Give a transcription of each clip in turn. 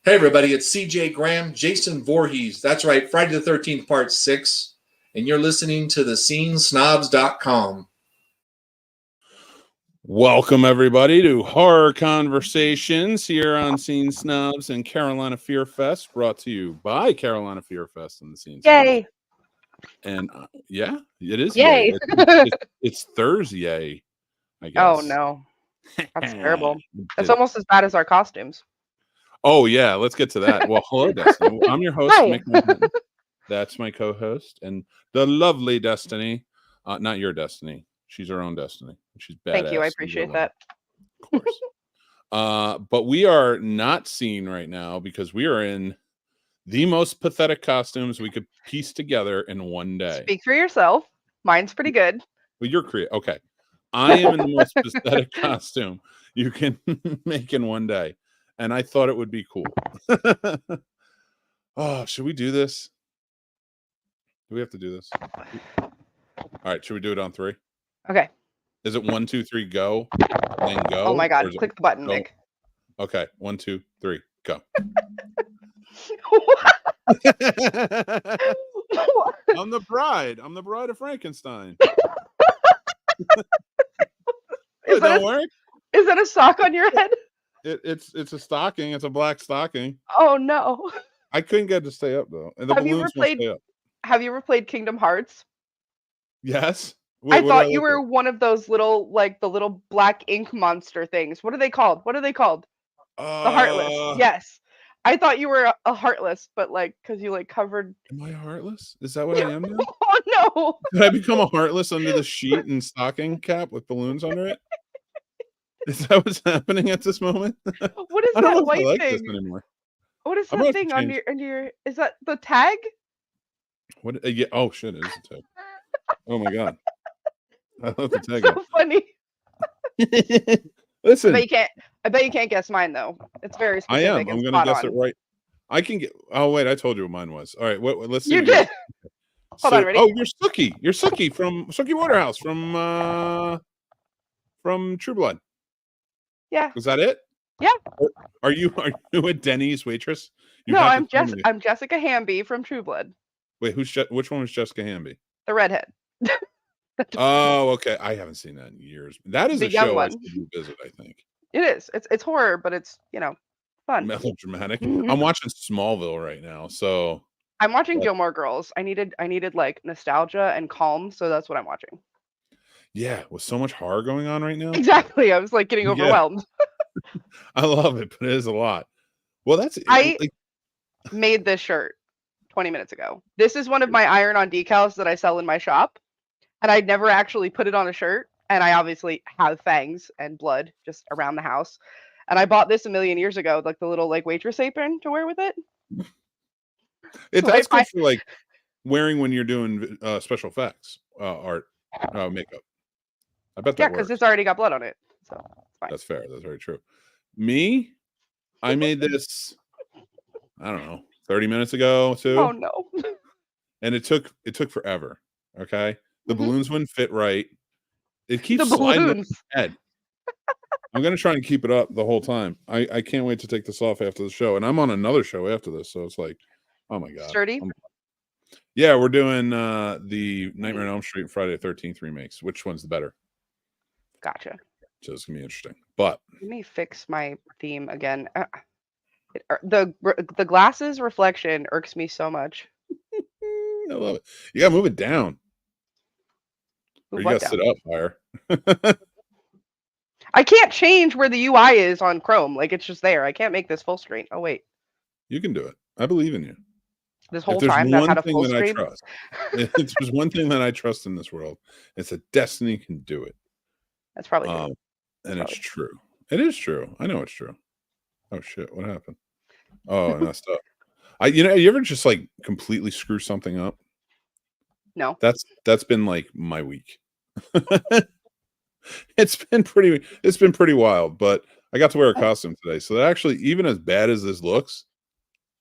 Hey everybody, it's CJ Graham, Jason Voorhees. That's right, Friday the 13th, part 6. And you're listening to thescenesnobs.com. Welcome everybody to Horror Conversations here on Scene Snobs and Carolina Fear Fest, brought to you by Carolina Fear Fest and the Scene Snobs. Yay! And yeah, it is Yay! It's Thursday, I guess. Oh no, that's terrible. That's almost as bad as our costumes. Oh yeah, let's get to that. Well, hello, Destiny. I'm your host, Hi. Mick Manhattan. That's my co-host, and the lovely Destiny. Not your Destiny. She's her own Destiny. She's badass. Thank you. I appreciate that. Of course. But we are not seen right now because we are in the most pathetic costumes we could piece together in one day. Speak for yourself. Mine's pretty good. Well, you're creative. Okay. I am in the most pathetic costume you can make in one day. And I thought it would be cool. Oh, should we do this? Do we have to do this? All right. Should we do it on 3? Okay. Is it 1, 2, 3, go? And go? Oh my God. Click the button, go? Nick. Okay. 1, 2, 3, go. I'm the bride. I'm the bride of Frankenstein. Don't work? Is that a sock on your head? It's a stocking. It's a black stocking. Oh no! I couldn't get it to stay up though. And the balloons won't stay up. Have you ever played Kingdom Hearts? Yes. I thought you were one of those little, like the little black ink monster things. What are they called? The Heartless. Yes. I thought you were a Heartless, but like because you like covered. Am I a Heartless? Is that what I am now? Oh no! Did I become a Heartless under the sheet and stocking cap with balloons under it? Is that what's happening at this moment? What is I don't that know white if I like thing? this anymore. What is that thing under your? Is that the tag? What? Yeah. Oh shit! It is a tag. Oh my God! I love the tag. So funny. Listen. I bet you can't guess mine though. It's very specific. I am. I'm gonna guess it right. I can get. Oh wait, I told you what mine was. All right. Let's see. You did. Hold on. Ready? Oh, you're Sookie. You're Sookie from Sookie Waterhouse from True Blood. Yeah. Was that it? Yeah. Are you a Denny's waitress? No, I'm Jessica Hamby from True Blood. Wait, which one was Jessica Hamby? The redhead. Oh, okay. I haven't seen that in years. That is a show I should revisit, I think. It is. It's horror, but it's fun. Melodramatic. I'm watching Smallville right now, so I'm watching Gilmore Girls. I needed like nostalgia and calm, so that's what I'm watching. Yeah, with so much horror going on right now. Exactly. I was like getting overwhelmed. I love it, but it is a lot. Well, I made this shirt 20 minutes ago. This is one of my iron-on decals that I sell in my shop, and I'd never actually put it on a shirt. And I obviously have fangs and blood just around the house. And I bought this a million years ago, like the little like waitress apron to wear with it. That's good for like wearing when you're doing special effects art makeup. I bet that works. Because it's already got blood on it. So it's fine. That's fair. That's very true. Me, I made this, I don't know, 30 minutes ago too. Oh no. And it took forever. Okay. The balloons wouldn't fit right. It keeps sliding on my head. I'm gonna try and keep it up the whole time. I can't wait to take this off after the show. And I'm on another show after this, so it's like, oh my God. Sturdy? Yeah, we're doing the Nightmare on Elm Street and Friday the 13th remakes. Which one's the better? Gotcha. So it's gonna be interesting. But let me fix my theme again. The glasses reflection irks me so much. I love it. You gotta move it down. Or you gotta sit up higher. I can't change where the UI is on Chrome. Like it's just there. I can't make this full screen. Oh wait. You can do it. I believe in you. This whole time I've had a full screen. If there's one thing that I trust in this world, it's that Destiny can do it. That's probably true. And it's true. It is true. I know it's true. Oh shit! What happened? Oh, I messed up. You ever just like completely screw something up? No. That's been like my week. It's been pretty wild, but I got to wear a costume today, so that actually, even as bad as this looks,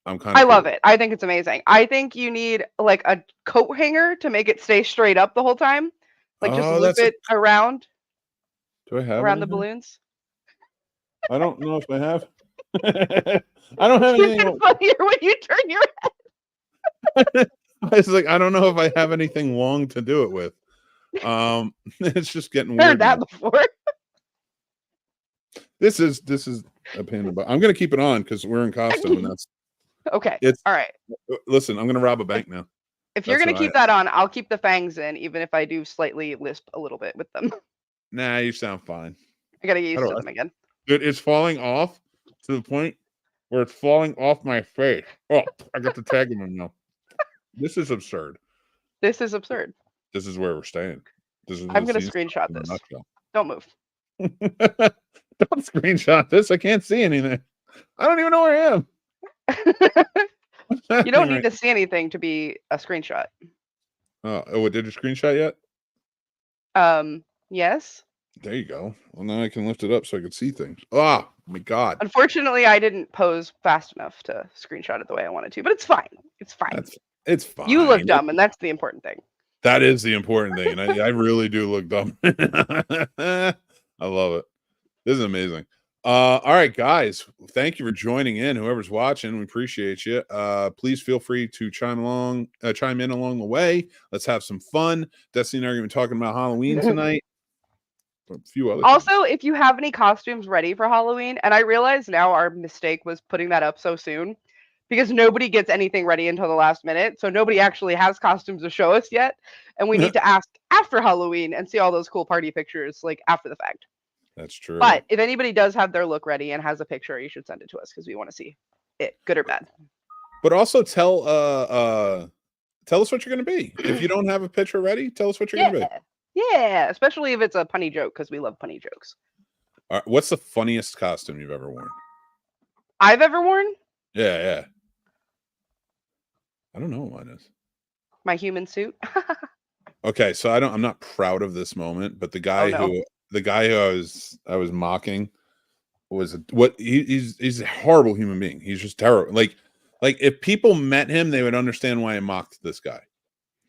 I love it. I think it's amazing. I think you need like a coat hanger to make it stay straight up the whole time. Like just loop it around. Do I have around the balloons? I don't know if I have. I don't have anything. It's funnier when you turn your I was like, I don't know if I have anything long to do it with. It's just getting heard weird. that now. before. This is a pain in the butt. I'm gonna keep it on because we're in costume, and that's Okay. it's. All right. Listen, I'm gonna rob a bank now. If you're That's gonna what keep that on, I'll keep the fangs in, even if I do slightly lisp a little bit with them. Nah, you sound fine. I gotta get How used do to I- them again. Dude, it's falling off to the point where it's falling off my face. Oh, I got the tag in my mouth. This is absurd. This is absurd. This is where we're staying. This is I'm the gonna scene screenshot in a this. nutshell. Don't move. Don't screenshot this. I can't see anything. I don't even know where I am. You don't need to see anything to be a screenshot. Oh, did you screenshot yet? Yes. There you go. Well, now I can lift it up so I can see things. Oh my God. Unfortunately, I didn't pose fast enough to screenshot it the way I wanted to, but it's fine. It's fine. It's fine. You look dumb, and that's the important thing. That is the important thing. And I really do look dumb. I love it. This is amazing. All right, guys. Thank you for joining in. Whoever's watching, we appreciate you. Please feel free to chime in along the way. Let's have some fun. Destiny and I are going to be talking about Halloween tonight. A few other Also, things. if you have any costumes ready for Halloween, and I realize now our mistake was putting that up so soon, because nobody gets anything ready until the last minute, so nobody actually has costumes to show us yet, and we need to ask after Halloween and see all those cool party pictures like after the fact. That's true. But if anybody does have their look ready and has a picture, you should send it to us because we want to see it, good or bad. But also tell us what you're going to be. If you don't have a picture ready, tell us what you're going to be. Yeah, especially if it's a punny joke, because we love punny jokes. All right, what's the funniest costume you've ever worn? I've ever worn? Yeah. I don't know what mine is. My human suit. Okay, so I'm not proud of this moment, but the guy who I was mocking was he's a horrible human being. He's just terrible. Like if people met him, they would understand why I mocked this guy.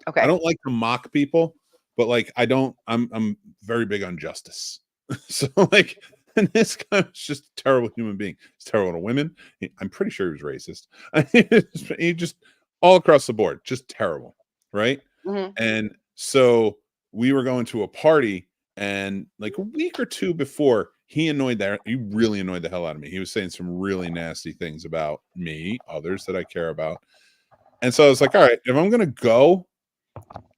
Okay. I don't like to mock people, but like I'm very big on justice. So like, and this guy was just a terrible human being. He's terrible to women. I'm pretty sure he was racist. He just all across the board, just terrible, right? Mm-hmm. And so we were going to a party, and like a week or two before, he really annoyed the hell out of me. He was saying some really nasty things about me, others that I care about. And so I was like, all right, if I'm gonna go,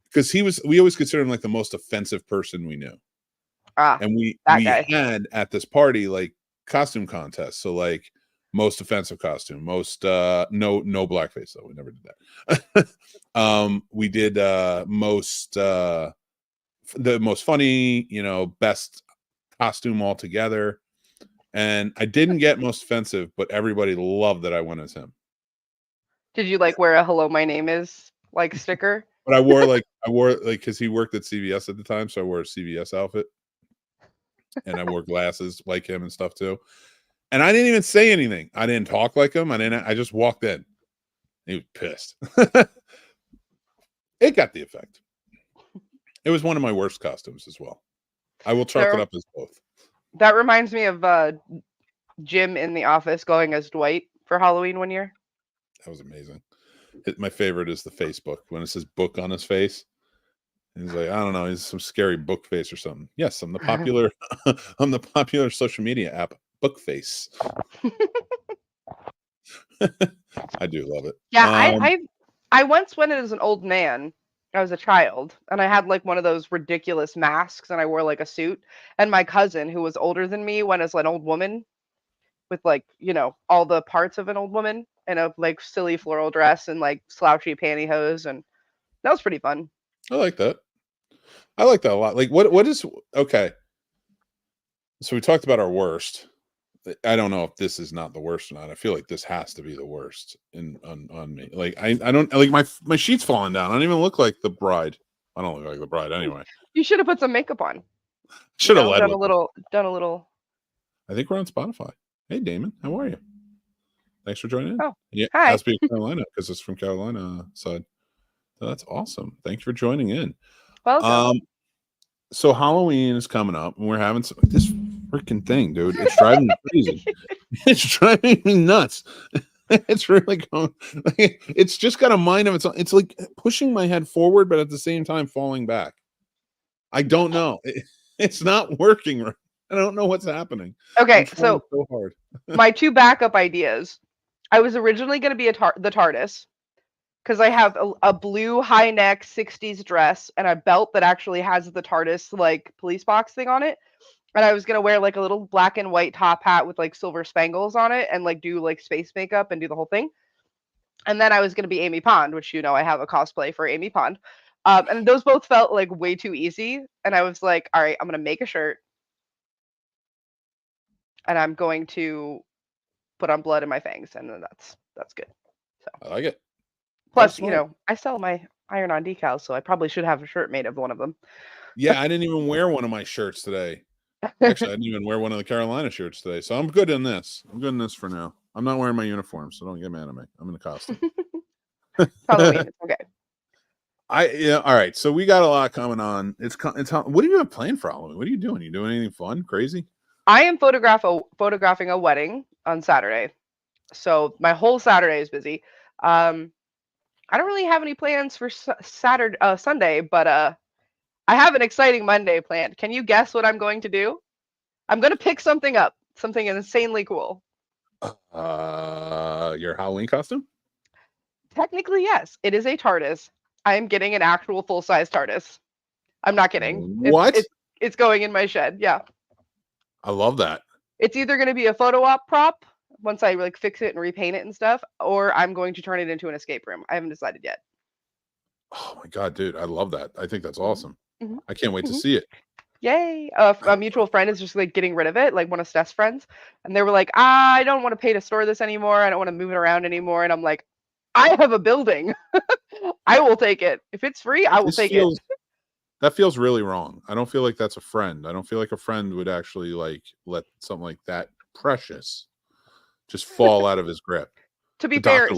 because we always considered him like the most offensive person we knew. And we had at this party like costume contests. So like most offensive costume, most no blackface though. We never did that. We did the most funny, best costume altogether. And I didn't get most offensive, but everybody loved that I went as him. Did you like wear a "Hello, my name is" like sticker? But I wore because he worked at CVS at the time, so I wore a CVS outfit. And I wore glasses like him and stuff too. And I didn't even say anything. I didn't talk like him. I just walked in. He was pissed. It got the effect. It was one of my worst costumes as well. I will chalk it up as both. That reminds me of Jim in The Office going as Dwight for Halloween one year. That was amazing. My favorite is the Facebook when it says book on his face. He's like, I don't know, he's some scary book face or something. Yes, I'm the popular social media app Bookface. I do love it. Yeah, I once went as an old man. I was a child, and I had like one of those ridiculous masks, and I wore like a suit. And my cousin, who was older than me, went as an old woman with like, all the parts of an old woman in a like silly floral dress and like slouchy pantyhose, and that was pretty fun. I like that. I like that a lot. Like what is okay. So we talked about our worst. I don't know if this is not the worst or not. I feel like this has to be the worst on me. Like I don't like my sheet's falling down. I don't even look like the bride. I don't look like the bride anyway. You should have put some makeup on. Should have done a little. I think we're on Spotify. Hey Damon, how are you? Thanks for joining in. Oh, yeah, hi. It has to be Carolina because it's from Carolina side. So that's awesome. Thank you for joining in. Welcome. So Halloween is coming up, and we're having this freaking thing, dude. It's driving me crazy. It's driving me nuts. It's really going. It's just got a mind of its own. It's like pushing my head forward, but at the same time falling back. I don't know. It's not working right. I don't know what's happening. Okay, so hard. my two backup ideas. I was originally going to be the TARDIS because I have a blue high neck 60s dress and a belt that actually has the TARDIS like police box thing on it. And I was going to wear like a little black and white top hat with like silver spangles on it and like do like space makeup and do the whole thing. And then I was going to be Amy Pond, which, I have a cosplay for Amy Pond. And those both felt like way too easy. And I was like, all right, I'm going to make a shirt. And I'm going to put on blood in my fangs. And then that's good. So I like it. plus, I sell my iron-on decals, so I probably should have a shirt made of one of them. Yeah, I didn't even wear one of my shirts today. Actually, I didn't even wear one of the Carolina shirts today. So I'm good in this. I'm good in this for now. I'm not wearing my uniform, so don't get mad at me. I'm in a costume. Halloween, it's okay. All right. So we got a lot coming on. It's what do you have planned for Halloween? What are you doing? You doing anything fun, crazy? I am photographing a wedding on Saturday. So my whole Saturday is busy. I don't really have any plans for Sunday, but I have an exciting Monday planned. Can you guess what I'm going to do? I'm going to pick something up, something insanely cool. Your Halloween costume? Technically, yes. It is a TARDIS. I am getting an actual full-size TARDIS. I'm not kidding. What? It's going in my shed. Yeah. I love that. It's either going to be a photo op prop once I like fix it and repaint it and stuff, or I'm going to turn it into an escape room. I haven't decided yet. Oh my god, dude, I love that. I think that's awesome. Mm-hmm. I can't wait to see it. Yay! A mutual friend is just like getting rid of it, like one of Steph's friends, and they were like, I don't want to pay to store this anymore. I don't want to move it around anymore. And I'm like, I have a building. I will take it. If it's free, I will take it. That feels really wrong. I don't feel like that's a friend. I don't feel like a friend would actually like let something like that precious just fall out of his grip. To be fair,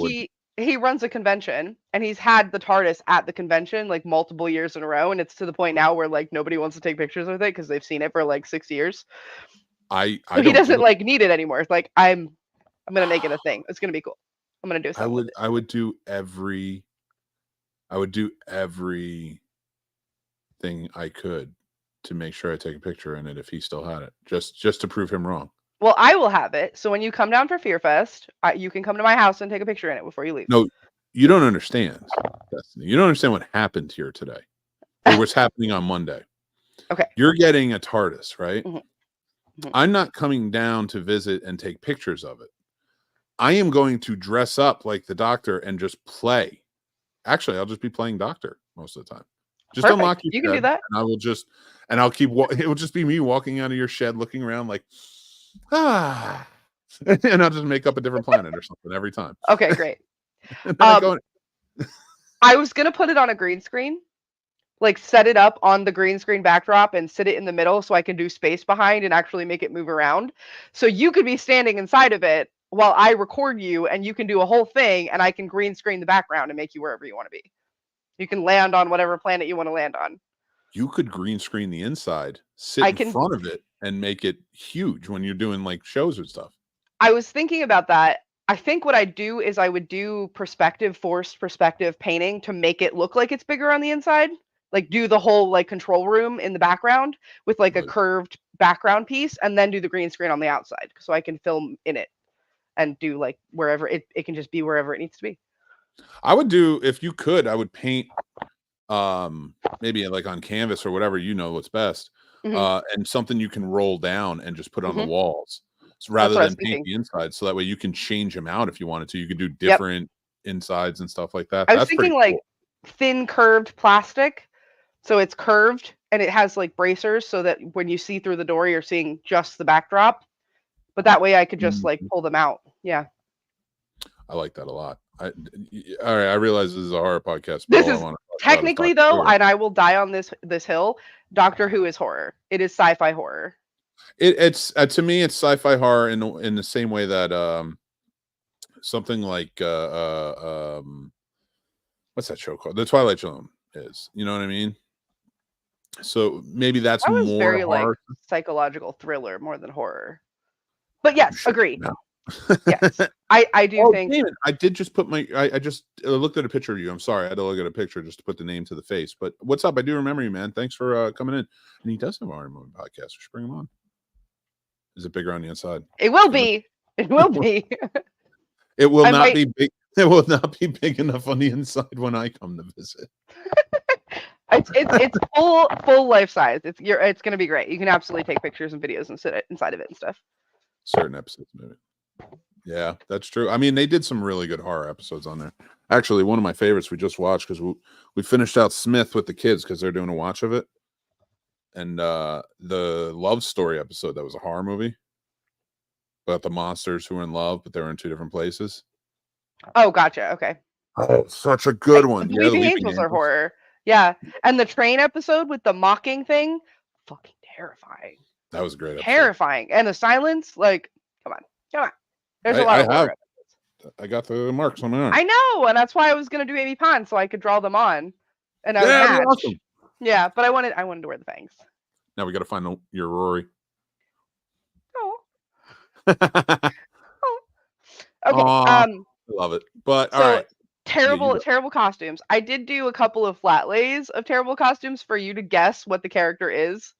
he runs a convention and he's had the TARDIS at the convention like multiple years in a row, and it's to the point now where like nobody wants to take pictures with it because they've seen it for like 6 years. So he doesn't like need it anymore. It's like I'm gonna make it a thing. It's gonna be cool. I'm gonna do something. I would do everything I could to make sure I take a picture in it if he still had it, just to prove him wrong. Well, I will have it. So when you come down for Fear Fest, you can come to my house and take a picture in it before you leave. No, you don't understand, Destiny. You don't understand what happened here today. Or what's happening on Monday. Okay. You're getting a TARDIS, right? Mm-hmm. Mm-hmm. I'm not coming down to visit and take pictures of it. I am going to dress up like the Doctor and just play. Actually, I'll just be playing Doctor most of the time. Just Perfect. unlock your You shed, can do that. And I'll keep it will just be me walking out of your shed looking around like and I'll just make up a different planet or something every time. Okay, great. I was gonna put it on a green screen, like set it up on the green screen backdrop and sit it in the middle so I can do space behind and actually make it move around. So you could be standing inside of it while I record you, and you can do a whole thing, and I can green screen the background and make you wherever you want to be. You can land on whatever planet you want to land on. You could green screen the inside, sit in front of it, and make it huge when you're doing like shows and stuff. I was thinking about that. I think what I'd do is I would do forced perspective painting to make it look like it's bigger on the inside. Like do the whole like control room in the background with like a curved background piece, and then do the green screen on the outside so I can film in it and do like wherever it can just be wherever it needs to be. I would do, if you could, I would paint maybe like on canvas or whatever, what's best. And something you can roll down and just put on the walls. So rather than paint the inside, so that way you can change them out if you wanted to. You could do different insides and stuff like that. I was thinking like thin curved plastic. So it's curved and it has like bracers so that when you see through the door, you're seeing just the backdrop. But that way I could just like pull them out. Yeah. I like that a lot. All right, I realize this is a horror podcast. This is technically though, and I will die on this hill. Doctor Who is horror. It is sci-fi horror. It's to me, it's sci-fi horror in the same way that something like what's that show called? The Twilight Zone is. You know what I mean? So maybe that's That was more very horror. like psychological thriller more than horror. But yes, agree. No. Yes, I do think. Damn it. I did just put I just looked at a picture of you. I'm sorry, I had to look at a picture just to put the name to the face. But what's up? I do remember you, man. Thanks for coming in. And he does have a horror movie podcast. We should bring him on. Is it bigger on the inside? It will be. It will be. It will not be big. It will not be big enough on the inside when I come to visit. It's full life size. It's gonna be great. You can absolutely take pictures and videos and sit inside of it and stuff. Certain episodes, maybe. Yeah, that's true. I mean, they did some really good horror episodes on there. Actually, one of my favorites we just watched because we finished out Smith with the kids because they're doing a watch of it. And the love story episode, that was a horror movie about the monsters who were in love, but they were in two different places. Oh, gotcha. Okay. Oh, such a good one. The Weeping Angels are horror. Yeah. And the train episode with the mocking thing, fucking terrifying. That was a great episode. Terrifying. And the silence, like, come on. There's a lot of horror episodes. I got the marks on my arm. I know, and that's why I was gonna do Amy Pond so I could draw them on. And I would Yeah, match. awesome. Yeah, but I wanted to wear the fangs. Now we got to find your Rory. Oh. Okay. Okay. Love it. But so, all right. Terrible costumes. I did do a couple of flat lays of terrible costumes for you to guess what the character is.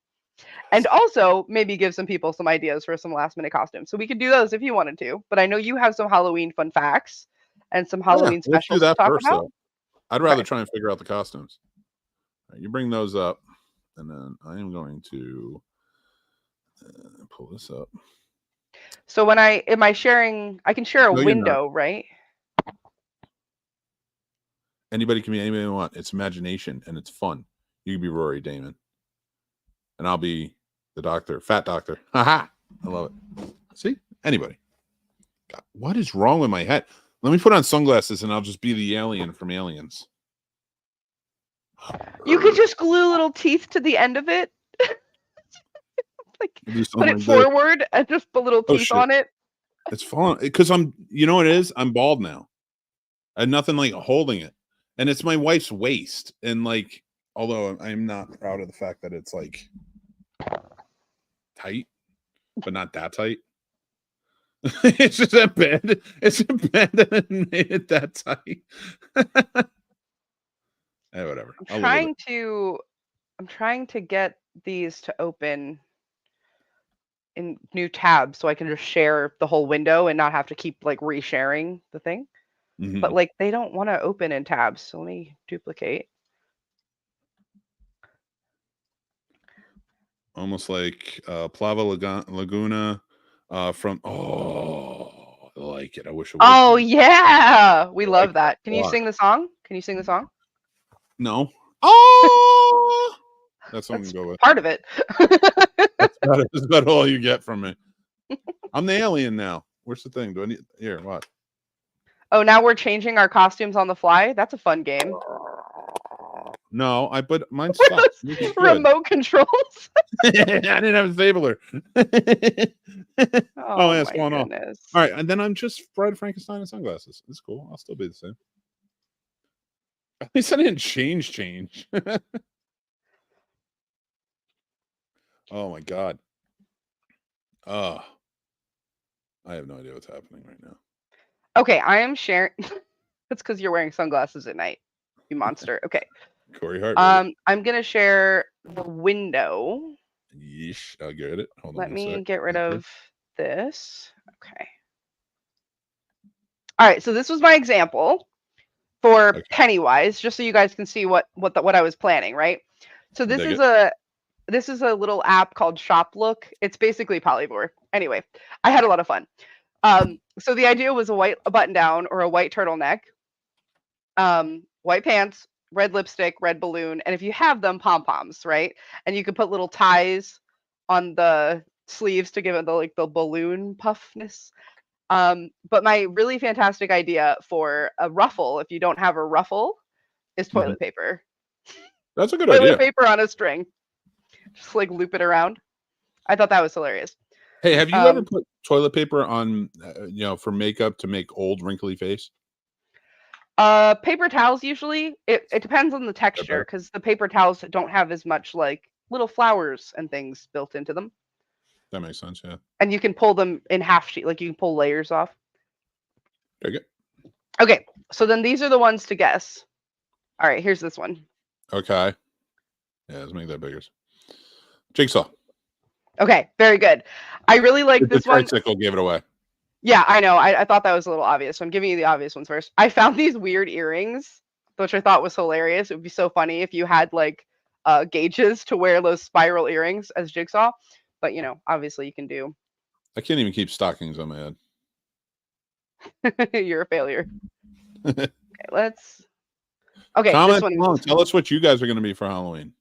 And also maybe give some people some ideas for some last minute costumes. So we could do those if you wanted to. But I know you have some Halloween fun facts and some Halloween specials to talk about. Though. I'd rather try and figure out the costumes. Right, you bring those up, and then I am going to pull this up. So when I can share a window, right? Anybody can be anybody they want. It's imagination and it's fun. You can be Rory Damon. And I'll be the doctor, fat doctor. Haha. I love it. See? Anybody. God, what is wrong with my head? Let me put on sunglasses and I'll just be the alien from Aliens. You could just glue little teeth to the end of it. Like put it forward and just put little teeth on it. It's fun. Because you know what it is? I'm bald now. I had nothing like holding it. And it's my wife's waist. And like, although I'm not proud of the fact that it's like tight, but not that tight. It's just a bed. It's a bed that made it that tight. Hey, whatever. I'm trying to get these to open in new tabs so I can just share the whole window and not have to keep like resharing the thing. Mm-hmm. But like they don't want to open in tabs, so let me duplicate. Almost like Plava Laguna from I like it. I wish it was. Oh yeah. We love that. Can you sing the song? No. Oh, that's what I'm gonna go with. Part of it. That's about all you get from me. I'm the alien now. Where's the thing? Do I need here? What? Oh, now we're changing our costumes on the fly. That's a fun game. No, but mine sucks. Remote controls. I didn't have a stapler. Oh, that's going on. All right, and then I'm just Bride Frankenstein and sunglasses. It's cool. I'll still be the same. At least I didn't change. Oh my god. I have no idea what's happening right now. Okay, I am sharing. That's because you're wearing sunglasses at night, you monster. Okay. Corey Hart. I'm gonna share the window. Yeesh, I'll get it. Hold on. Let me get rid of this. Okay. All right, so this was my example for Pennywise, just so you guys can see what I was planning, right? So this is a little app called Shop Look. It's basically Polyvore. Anyway, I had a lot of fun. So the idea was a button down or a white turtleneck, white pants, red lipstick, red balloon, and if you have them, pom-poms, right? And you could put little ties on the sleeves to give it the balloon puffness. But my really fantastic idea for a ruffle, if you don't have a ruffle, is toilet paper. That's a good idea. Toilet paper on a string. Just like loop it around. I thought that was hilarious. Hey, have you ever put toilet paper on, for makeup to make old wrinkly face? Paper towels usually. It depends on the texture because the paper towels don't have as much like little flowers and things built into them. That makes sense. Yeah. And you can pull them in half sheet, like you can pull layers off. Okay. Okay, so then these are the ones to guess. All right, here's this one. Okay. Yeah, let's make that bigger. Jigsaw. Okay, very good. I really like this one. The tricycle gave it away. Yeah, I know. I thought that was a little obvious. So I'm giving you the obvious ones first. I found these weird earrings, which I thought was hilarious. It would be so funny if you had like gauges to wear those spiral earrings as Jigsaw. But you know, obviously you can do. I can't even keep stockings on my head. You're a failure. Okay, let's. Okay, Comment this one. below. Tell us what you guys are going to be for Halloween.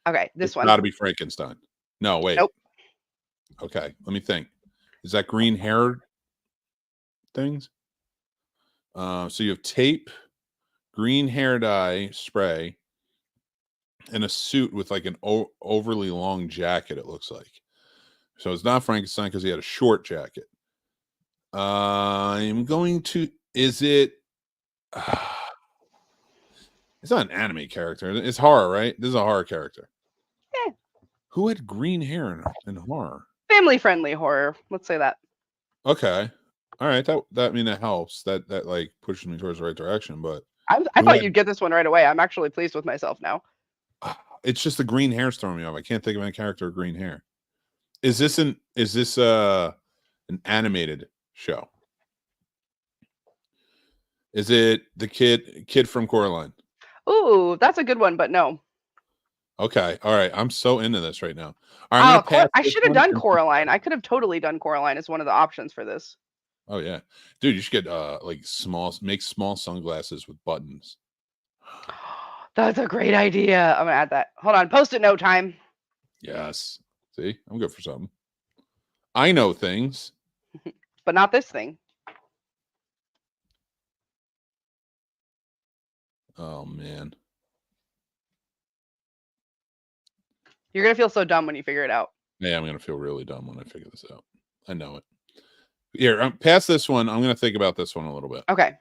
Okay, this one. Got to be Frankenstein. No, wait. Nope. Okay, let me think. Is that green hair things? So you have tape, green hair dye spray, and a suit with like an overly long jacket. It looks like. So it's not Frankenstein because he had a short jacket. I'm going to. Is it? It's not an anime character. It's horror, right? This is a horror character. Yeah. Who had green hair in horror? Family friendly horror. Let's say that. Okay. All right. That mean that helps. That like pushes me towards the right direction. But I thought you'd get this one right away. I'm actually pleased with myself now. It's just the green hair's throwing me off. I can't think of any character with green hair. Is this an animated show? Is it the kid from Coraline? Ooh, that's a good one, but no. Okay. All right. I'm so into this right now. All right, I should have done Coraline. I could have totally done Coraline as one of the options for this. Oh yeah, dude, you should get like make small sunglasses with buttons. That's a great idea. I'm gonna add that. Hold on, Post-it note time. Yes. See, I'm good for something. I know things, but not this thing. Oh man, you're gonna feel so dumb when you figure it out. Yeah, I'm gonna feel really dumb when I figure this out. I know it. Here, past this one. I'm gonna think about this one a little bit. Okay.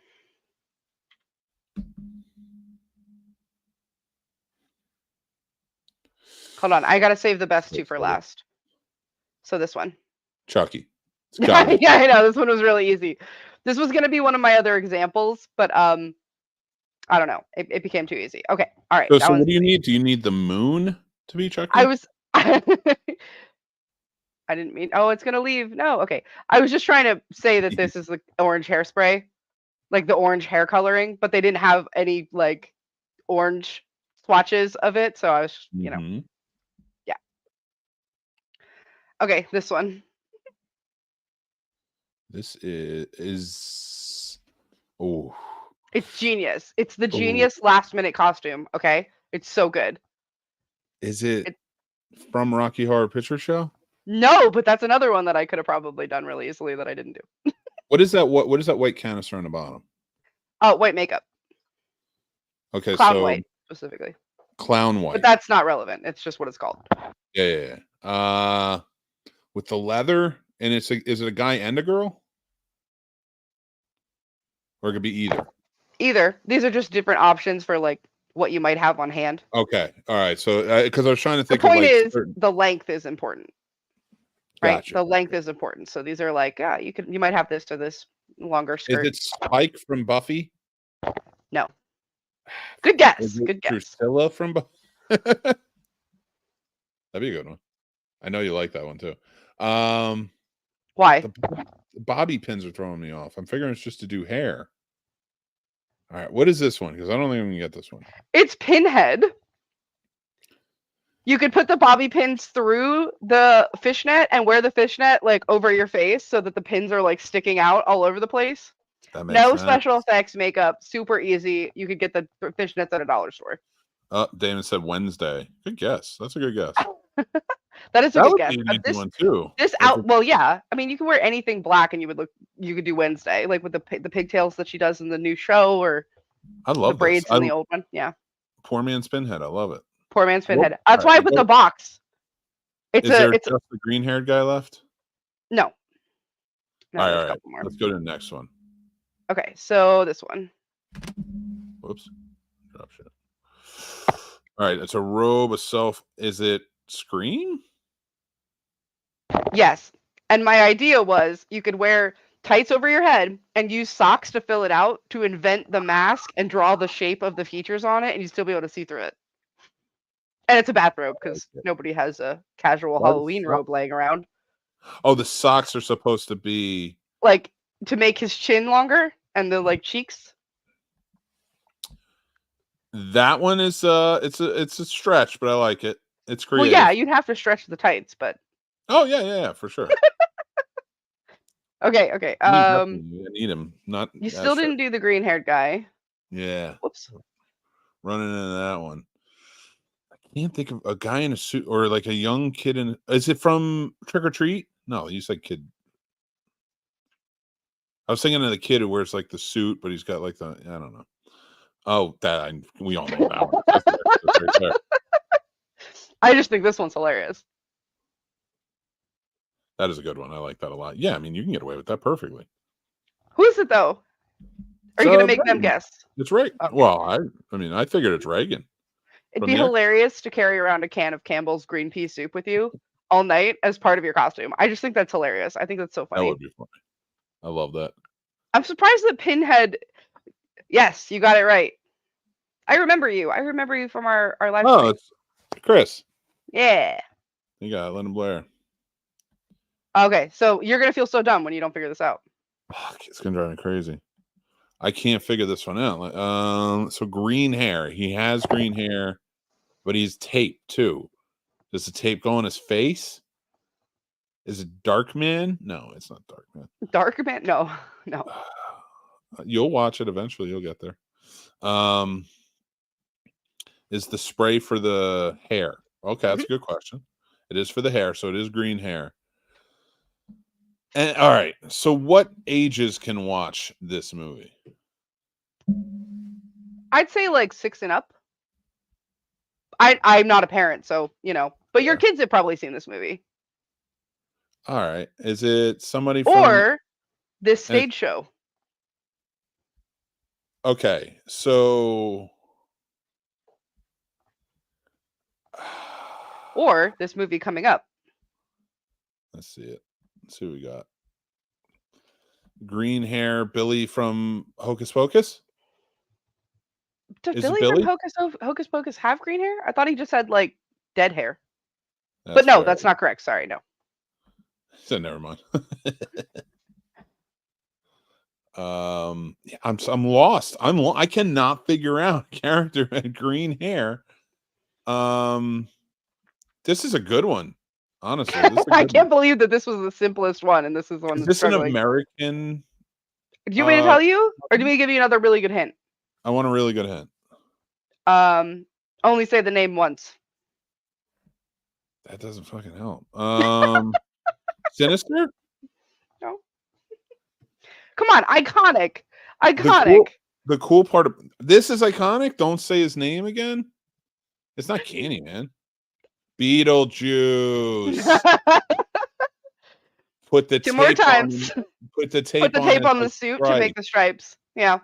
Hold on, I gotta save the best two for last. So this one. Chucky. Yeah, I know. This one was really easy. This was gonna be one of my other examples, but I don't know. It became too easy. Okay. All right. So what do you need? Do you need the moon to be Chucky? I didn't mean. Oh, it's gonna leave. No. Okay. I was just trying to say that this is the orange hairspray, like the orange hair coloring, but they didn't have any like orange swatches of it, so I was, you know, yeah. Okay, this one. This is oh. It's genius. It's the genius last minute costume. Okay, it's so good. Is it from Rocky Horror Picture Show? No, but that's another one that I could have probably done really easily that I didn't do. What is that? What is that white canister on the bottom? Oh, white makeup. Okay, clown white specifically. Clown white. But that's not relevant. It's just what it's called. Yeah. With the leather, and is it a guy and a girl? Or it could be either. Either. These are just different options for like what you might have on hand. Okay. All right. So because I was trying to think. The point of, like, is the length is important. Right. Gotcha. The length is important. So these are like, you might have this to this longer skirt. Is it Spike from Buffy? No. Good guess. Good guess. Drusilla from Buffy? That'd be a good one. I know you like that one too. Why? The bobby pins are throwing me off. I'm figuring it's just to do hair. All right. What is this one? Because I don't think I'm gonna get this one. It's Pinhead. You could put the bobby pins through the fishnet and wear the fishnet like over your face so that the pins are like sticking out all over the place. No special effects, makeup, super easy. You could get the fishnets at a dollar store. Damon said Wednesday. Good guess. That's a good guess. That is a good guess. This one too. Well, yeah. I mean, you can wear anything black and you could do Wednesday, like with the pigtails that she does in the new show, or I love the braids in the old one. Yeah. Poor man's Pinhead. I love it. Poor man's Pinhead. That's why I put the box. Is there just the green-haired guy left? No. All right. Let's go to the next one. Okay, so this one. Whoops. Drop shit. All right, it's a robe, a self. Is it Scream? Yes. And my idea was you could wear tights over your head and use socks to fill it out to invent the mask and draw the shape of the features on it, and you'd still be able to see through it. And it's a bathrobe because nobody has a casual Halloween robe laying around. Oh, the socks are supposed to be like to make his chin longer and the like cheeks. That one is it's a stretch, but I like it. It's creative. Well, yeah, you'd have to stretch the tights, but oh yeah, for sure. okay. I need him. Not you still didn't do the green-haired guy. Yeah. Whoops. Running into that one. I can't think of a guy in a suit or like a young kid in. Is it from Trick or Treat? No, you said kid. I was thinking of the kid who wears like the suit, but he's got like the I don't know. Oh, we all know that one. That's right there. I just think this one's hilarious. That is a good one. I like that a lot. Yeah, I mean, you can get away with that perfectly. Who is it though? Are you gonna make them guess? It's right. Okay. Well, I mean, I figured it's Reagan. It'd be hilarious to carry around a can of Campbell's green pea soup with you all night as part of your costume. I just think that's hilarious. I think that's so funny. That would be funny. I love that. I'm surprised that Pinhead. Yes, you got it right. I remember you. I remember you from our live stream. Oh, it's Chris. Yeah. You got it. Lennon Blair. Okay, so you're going to feel so dumb when you don't figure this out. It's going to drive me crazy. I can't figure this one out. So green hair. He has green hair, but he's taped too. Does the tape go on his face? Is it Darkman? No, it's not Darkman. Darkman? No. You'll watch it eventually. You'll get there. Is the spray for the hair? Okay, that's a good question. It is for the hair, so it is green hair. And all right, so what ages can watch this movie? I'd say like 6 and up. I'm not a parent, so but your kids have probably seen this movie. All right, is it somebody or this stage show? Okay, so or this movie coming up. Let's see it. Let's see what we got. Green hair, Billy from Hocus Pocus. Does Billy from Hocus Pocus have green hair? I thought he just had like dead hair. But no, that's not correct. Sorry, no. So never mind. I'm lost. I cannot figure out character and green hair. This is a good one. Honestly, I can't believe that this was the simplest one, and this is the one. Is this an American? Do you want me to tell you, or do you want me to give you another really good hint? I want a really good hint. Only say the name once. That doesn't fucking help. Sinister? No. Come on, iconic. The cool part of this is iconic. Don't say his name again. It's not Candyman. Beetlejuice. Put the tape more times. Put the tape on the suit to make the stripes. Yeah.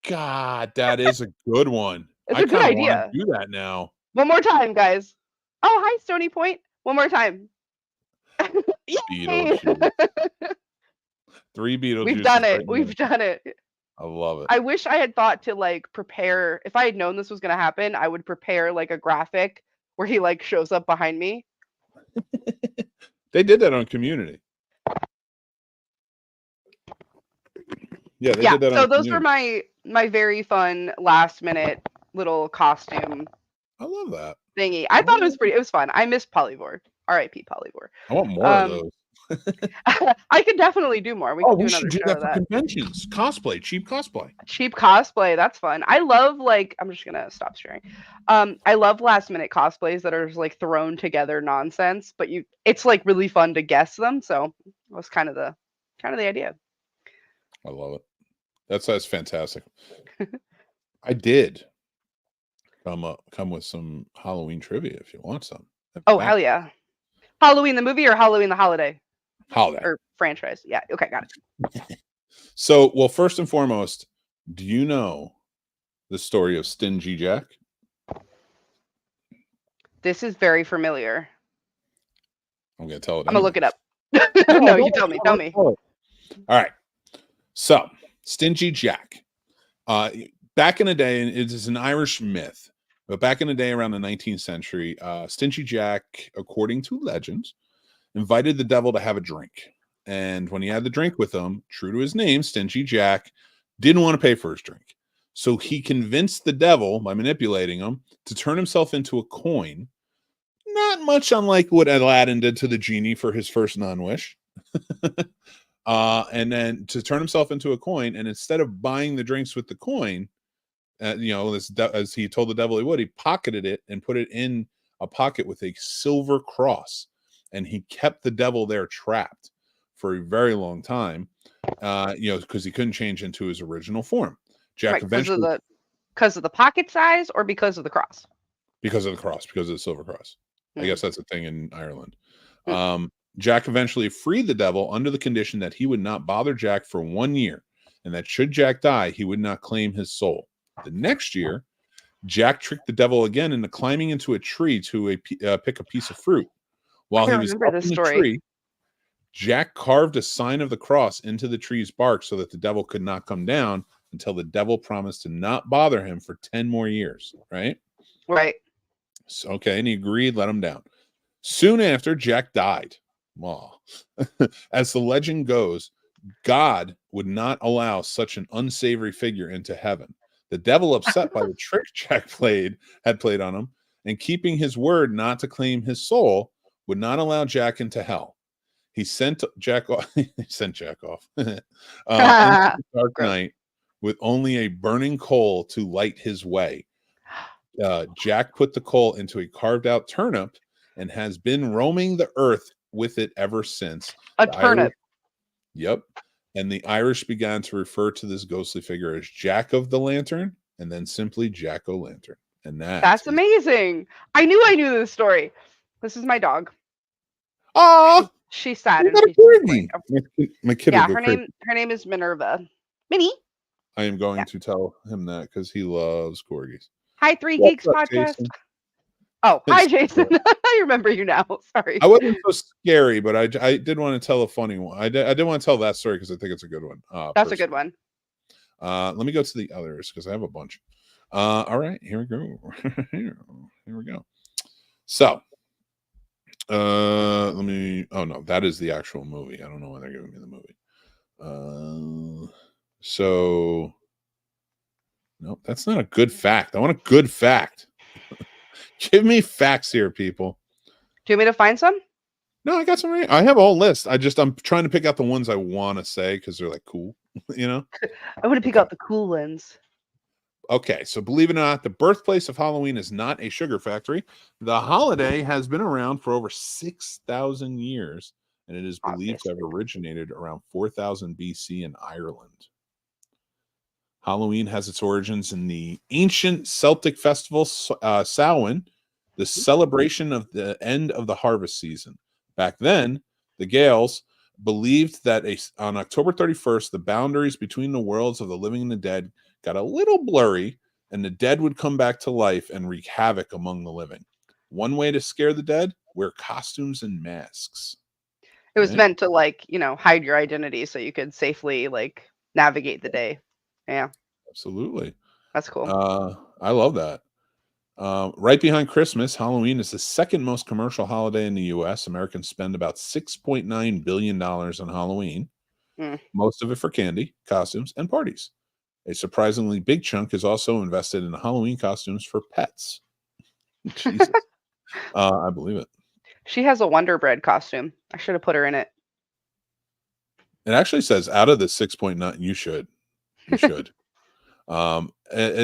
God, that is a good one. It's a good idea. Do that now. One more time, guys. Oh, hi, Stony Point. One more time. Beetlejuice. 3 Beetlejuice. We've done it. I love it. I wish I had thought to like prepare. If I had known this was going to happen, I would prepare like a graphic where he like shows up behind me. They did that on Community. Yeah, they did that so on those Community. were my very fun last minute little costume. I love that thingy. I thought it was fun. I miss Polyvore. R.I.P. Polyvore. I want more of those. I could definitely do more. We should do that for conventions. Cosplay, cheap cosplay. Cheap cosplay, that's fun. I love I'm just gonna stop sharing. I love last minute cosplays that are just like thrown together nonsense, but it's like really fun to guess them. So that was kind of the idea. I love it. That's fantastic. I did come with some Halloween trivia if you want some. Oh hell yeah! Halloween the movie or Halloween the holiday? Holiday or franchise. Yeah. Okay, got it. So, well, first and foremost, do you know the story of Stingy Jack? This is very familiar. I'm going to tell it. I'm going to look it up. No, No, you tell me. Tell me. All right. So, Stingy Jack. Back in the day, and it is an Irish myth, but back in the day around the 19th century, Stingy Jack, according to legends, invited the devil to have a drink. And when he had the drink with him, true to his name, Stingy Jack didn't want to pay for his drink. So he convinced the devil, by manipulating him, to turn himself into a coin. Not much unlike what Aladdin did to the genie for his first non-wish. And then to turn himself into a coin, and instead of buying the drinks with the coin, as he told the devil he would, he pocketed it and put it in a pocket with a silver cross. And he kept the devil there trapped for a very long time, because he couldn't change into his original form. Jack eventually, because of the pocket size, or because of the cross? Because of the cross, because of the silver cross. I guess that's a thing in Ireland. Jack eventually freed the devil under the condition that he would not bother Jack for 1 year, and that should Jack die, he would not claim his soul. The next year, Jack tricked the devil again into climbing into a tree to pick a piece of fruit. While he was up in the tree, Jack carved a sign of the cross into the tree's bark so that the devil could not come down until the devil promised to not bother him for 10 more years. Right? Right. So, okay, and he agreed, let him down. Soon after, Jack died. Well, as the legend goes, God would not allow such an unsavory figure into heaven. The devil, upset by the trick Jack had played on him, and keeping his word not to claim his soul, would not allow Jack into hell. He sent Jack off. Into the dark night with only a burning coal to light his way. Jack put the coal into a carved out turnip and has been roaming the earth with it ever since. A turnip. Yep. And the Irish began to refer to this ghostly figure as Jack of the Lantern, and then simply Jack-o'-lantern. And that's amazing. I knew this story. This is my dog. Oh, she's sad. And my kid. Yeah, her name is Minerva. Minnie. I am going to tell him that because he loves corgis. Hi, Three Geeks Podcast. Jason? Oh, hi, Jason. I remember you now. Sorry. I wasn't so scary, but I did want to tell a funny one. I did want to tell that story because I think it's a good one. That's a good one. Let me go to the others because I have a bunch. All right, here we go. Here we go. So, let me. Oh no, that is the actual movie. I don't know why they're giving me the movie. So, no, that's not a good fact. I want a good fact. Give me facts here, people. Do you want me to find some? No, I got some. I have a whole list. I'm trying to pick out the ones I want to say because they're like cool, you know. I want to pick out the cool ones. Okay, so believe it or not, the birthplace of Halloween is not a sugar factory. The holiday has been around for over 6,000 years, and it is believed to have originated around 4000 BC in Ireland. Halloween has its origins in the ancient Celtic festival Samhain, the celebration of the end of the harvest season. Back then, the Gaels believed that on October 31st, the boundaries between the worlds of the living and the dead got a little blurry, and the dead would come back to life and wreak havoc among the living. One way to scare the dead: wear costumes and masks. It was meant to, hide your identity so you could safely, navigate the day. Yeah. Absolutely. That's cool. I love that. Right behind Christmas, Halloween is the second most commercial holiday in the U.S. Americans spend about $6.9 billion on Halloween. Most of it for candy, costumes, and parties. A surprisingly big chunk is also invested in Halloween costumes for pets. Jesus. I believe it. She has a Wonder Bread costume. I should have put her in it. It actually says out of the 6.9, you should. It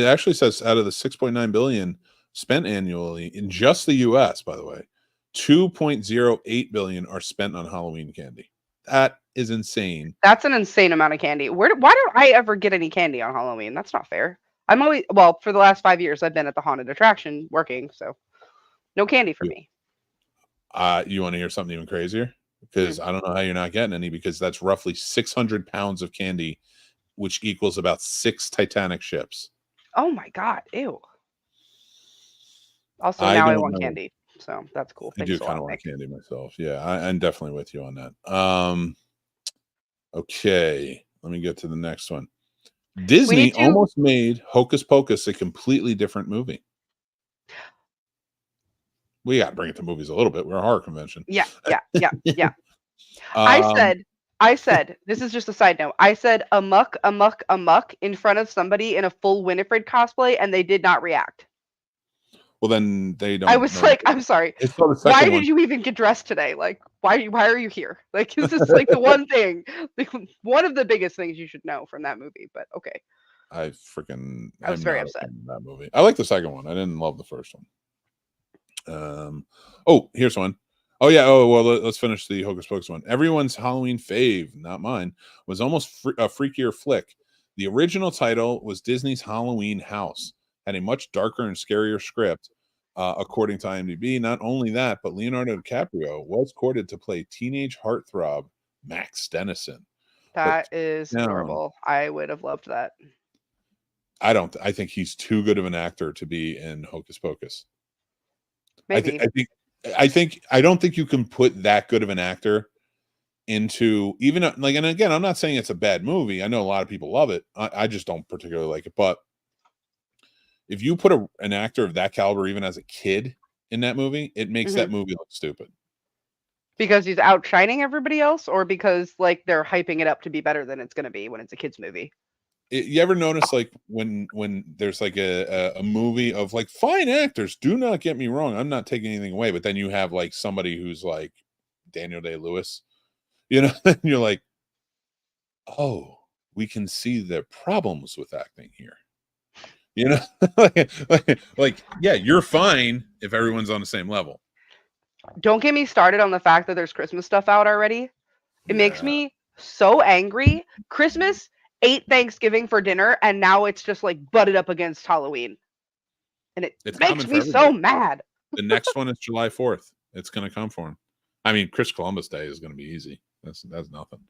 actually says out of the 6.9 billion spent annually in just the U.S., by the way, 2.08 billion are spent on Halloween candy. That is insane. That's an insane amount of candy. Why don't I ever get any candy on Halloween? That's not fair. For the last 5 years, I've been at the haunted attraction working, so no candy for me. You want to hear something even crazier? Because I don't know how you're not getting any, because that's roughly 600 pounds of candy, which equals about 6 Titanic ships. Oh my God. Ew. Also, now I want candy. So that's cool. I do kind of want candy myself. Yeah, I'm definitely with you on that. Okay, let me get to the next one. Disney almost made Hocus Pocus a completely different movie. We got to bring it to movies a little bit. We're a horror convention. Yeah. I said, this is just a side note. I said amok in front of somebody in a full Winifred cosplay, and they did not react. Well, then they don't. I was like, I'm sorry. Why did you even get dressed today? Like, why are you here? Like, this is like the one thing, one of the biggest things you should know from that movie. But okay. I was very upset. That movie. I like the second one. I didn't love the first one. Oh, here's one. Oh yeah. Oh well, let's finish the Hocus Pocus one. Everyone's Halloween fave, not mine, was almost a freakier flick. The original title was Disney's Halloween House. Had a much darker and scarier script, according to IMDb. Not only that, but Leonardo DiCaprio was courted to play teenage heartthrob Max Dennison. That is horrible. I would have loved that. I think he's too good of an actor to be in Hocus Pocus. Maybe. I don't think you can put that good of an actor into even like, and again, I'm not saying it's a bad movie. I know a lot of people love it. I just don't particularly like it. But if you put an actor of that caliber, even as a kid, in that movie, it makes that movie look stupid. Because he's outshining everybody else, or because like they're hyping it up to be better than it's going to be when it's a kid's movie? You ever notice like when there's like a movie of like fine actors, do not get me wrong, I'm not taking anything away, but then you have like somebody who's like Daniel Day-Lewis, and you're like, oh, we can see the problems with acting here. like yeah, you're fine if everyone's on the same level. Don't get me started on the fact that there's Christmas stuff out already. It makes me so angry. Christmas ate Thanksgiving for dinner, and now it's just like butted up against Halloween, and it makes me so mad. The next one is July 4th. It's going to come for him. I mean, Chris Columbus Day is going to be easy. That's nothing.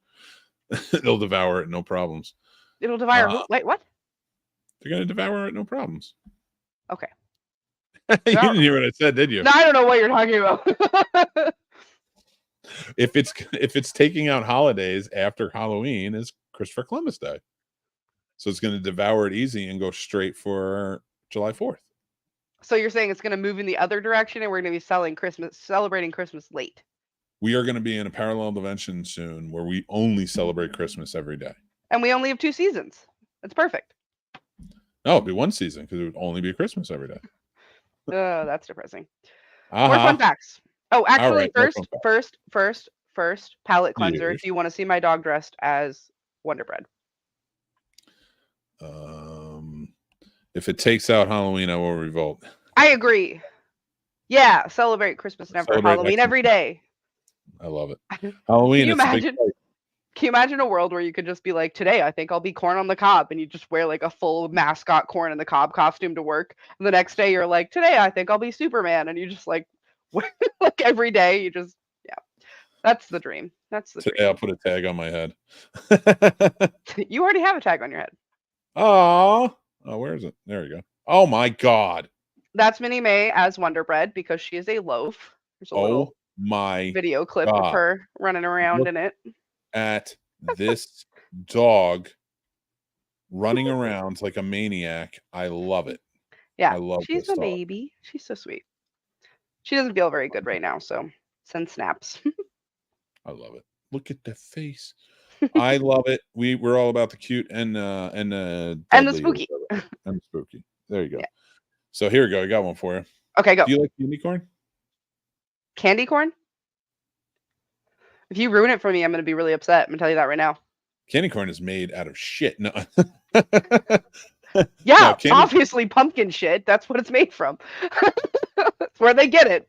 They'll devour it, no problems. It'll devour. Wait, what? They're going to devour it, no problems. Okay. You didn't hear what I said, did you? No, I don't know what you're talking about. If it's taking out holidays after Halloween, is Christopher Columbus Day. So it's going to devour it easy and go straight for July 4th. So you're saying it's going to move in the other direction, and we're going to be celebrating Christmas late. We are going to be in a parallel dimension soon where we only celebrate Christmas every day. And we only have 2 seasons. That's perfect. No, it'd be 1 season because it would only be Christmas every day. Oh, that's depressing. More fun facts. Oh, actually, first, palate cleanser. If you want to see my dog dressed as Wonder Bread. If it takes out Halloween, I will revolt. I agree. Yeah, celebrate Christmas and Halloween every day. I love it. Halloween. Can you imagine a world where you could just be like, today I think I'll be corn on the cob, and you just wear like a full mascot corn on the cob costume to work, and the next day you're like, today I think I'll be Superman, and you just like like every day you just that's the dream. That's the dream. I'll put a tag on my head. You already have a tag on your head. Oh, where is it? There you go. Oh my God. That's Minnie May as Wonder Bread because she is a loaf. There's a little video clip of her running around in it. At this dog running around like a maniac. I love it. Yeah, I love she's a dog. Baby. She's so sweet. She doesn't feel very good right now, so send snaps. I love it. Look at the face. I love it. We're all about the cute and the spooky. And the spooky. There you go. Yeah. So here we go. I got one for you. Okay, go. Do you like candy corn? Candy corn? If you ruin it for me, I'm going to be really upset. I'm going to tell you that right now. Candy corn is made out of shit. No. Yeah, obviously pumpkin shit. That's what it's made from. That's where they get it.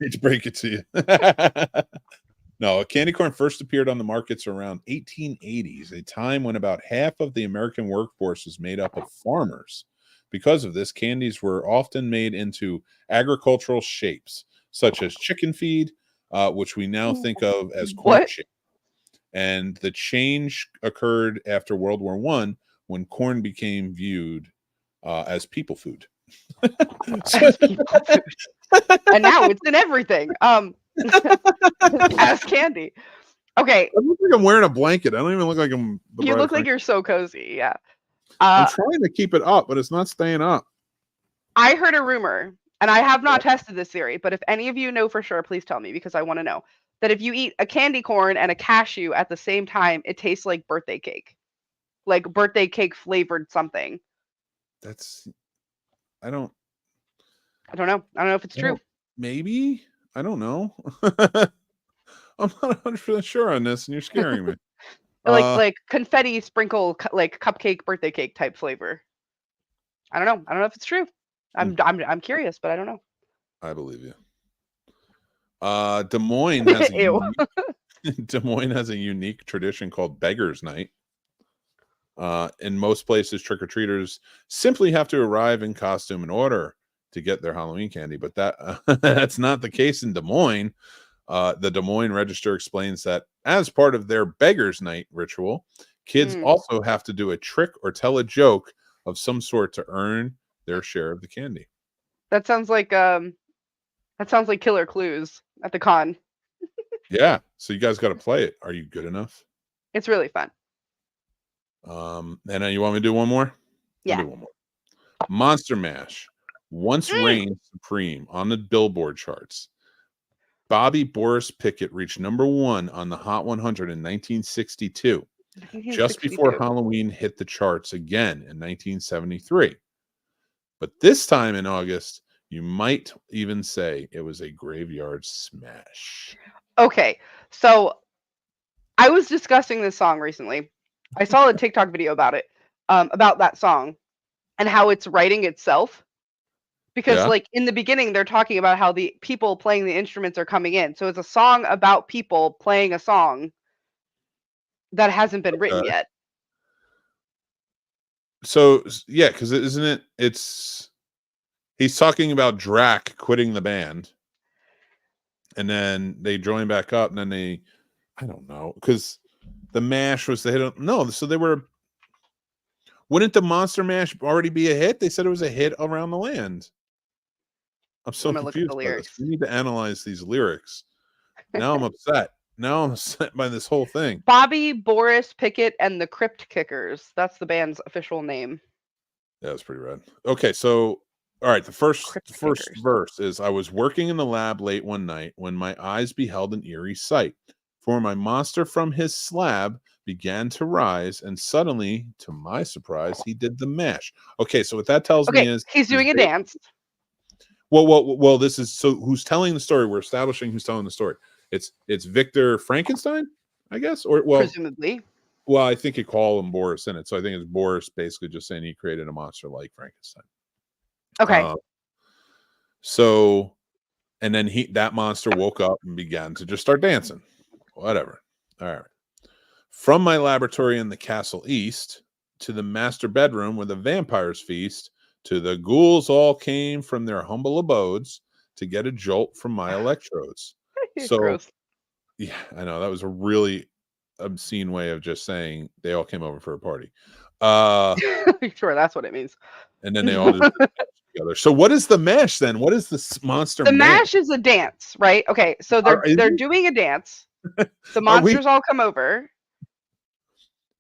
Hate to break it to you. No, candy corn first appeared on the markets around 1880s, a time when about half of the American workforce was made up of farmers. Because of this, candies were often made into agricultural shapes, such as chicken feed, which we now think of as corn shape. And the change occurred after World War I when corn became viewed as people food. And now it's in everything. As candy. Okay. I look like I'm wearing a blanket. I don't even look like I'm. You look like you're so cozy. Yeah. I'm trying to keep it up, but it's not staying up. I heard a rumor, and I have not tested this theory, but if any of you know for sure, please tell me because I want to know that if you eat a candy corn and a cashew at the same time, it tastes like birthday cake, like birthday cake flavored something. I don't know. I don't know if it's true. Maybe. I don't know. I'm not 100% sure on this, and you're scaring me. like confetti sprinkle, like cupcake birthday cake type flavor. I don't know. I don't know if it's true. I'm curious, but I don't know. I believe you. Des Moines has Des Moines has a unique tradition called Beggar's Night. In most places, trick-or-treaters simply have to arrive in costume in order to get their Halloween candy, but that's not the case in Des Moines. The Des Moines Register explains that as part of their Beggar's Night ritual, kids also have to do a trick or tell a joke of some sort to earn their share of the candy. That sounds like Killer Clues at the con. Yeah, so you guys got to play it. Are you good enough? It's really fun. And you want me to do one more? Yeah. I'll do one more. Monster Mash once reigned supreme on the Billboard charts. Bobby Boris Pickett reached #1 on the Hot 100 in 1962, just before Halloween hit the charts again in 1973. But this time in August, you might even say it was a graveyard smash. Okay, so I was discussing this song recently. I saw a TikTok video about it, about that song and how it's writing itself. Because like in the beginning, they're talking about how the people playing the instruments are coming in. So it's a song about people playing a song that hasn't been written yet. So yeah, because he's talking about Drac quitting the band, and then they join back up, and then I don't know, because the Mash was the hit. No, so they were. Wouldn't the Monster Mash already be a hit? They said it was a hit around the land. I'm so confused by this. We need to analyze these lyrics. Now I'm upset. Now I'm upset by this whole thing. Bobby, Boris, Pickett, and the Crypt Kickers. That's the band's official name. Yeah, that's pretty rad. Okay, so all right, the first verse is, I was working in the lab late one night when my eyes beheld an eerie sight. For my monster from his slab began to rise, and suddenly, to my surprise, he did the mash. Okay, so what that tells me is he's doing a dance. Well, this is, so who's telling the story? We're establishing who's telling the story. It's Victor Frankenstein, I guess, or presumably. Well, I think you call him Boris in it, so I think it's Boris basically just saying he created a monster like Frankenstein. Okay. So, and then that monster woke up and began to just start dancing. Whatever. All right. From my laboratory in the castle east to the master bedroom where the vampires feast, to the ghouls all came from their humble abodes to get a jolt from my electrodes. So, gross. Yeah, I know that was a really obscene way of just saying they all came over for a party. Sure, that's what it means. And then they all just together. So, what is the mash then? What is this monster? The mash is a dance, right? Okay, so they're doing a dance. The monsters all come over.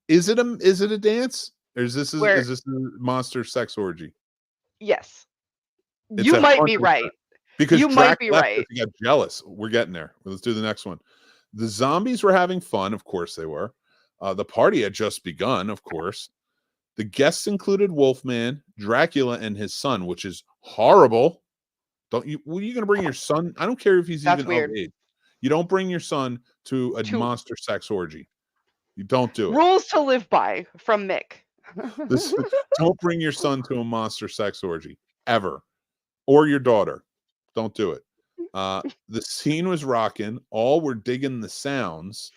Is it a dance, or is this a monster sex orgy? Yes, you might be right. Because you might be right. He got jealous. We're getting there. Let's do the next one. The zombies were having fun. Of course they were. The party had just begun. Of course. The guests included Wolfman, Dracula, and his son, which is horrible. Were you going to bring your son? I don't care if he's even of age. You don't bring your son to a monster sex orgy. You don't do it. Rules to live by from Mick. Don't bring your son to a monster sex orgy ever, or your daughter. Don't do it. The scene was rocking. All were digging the sounds.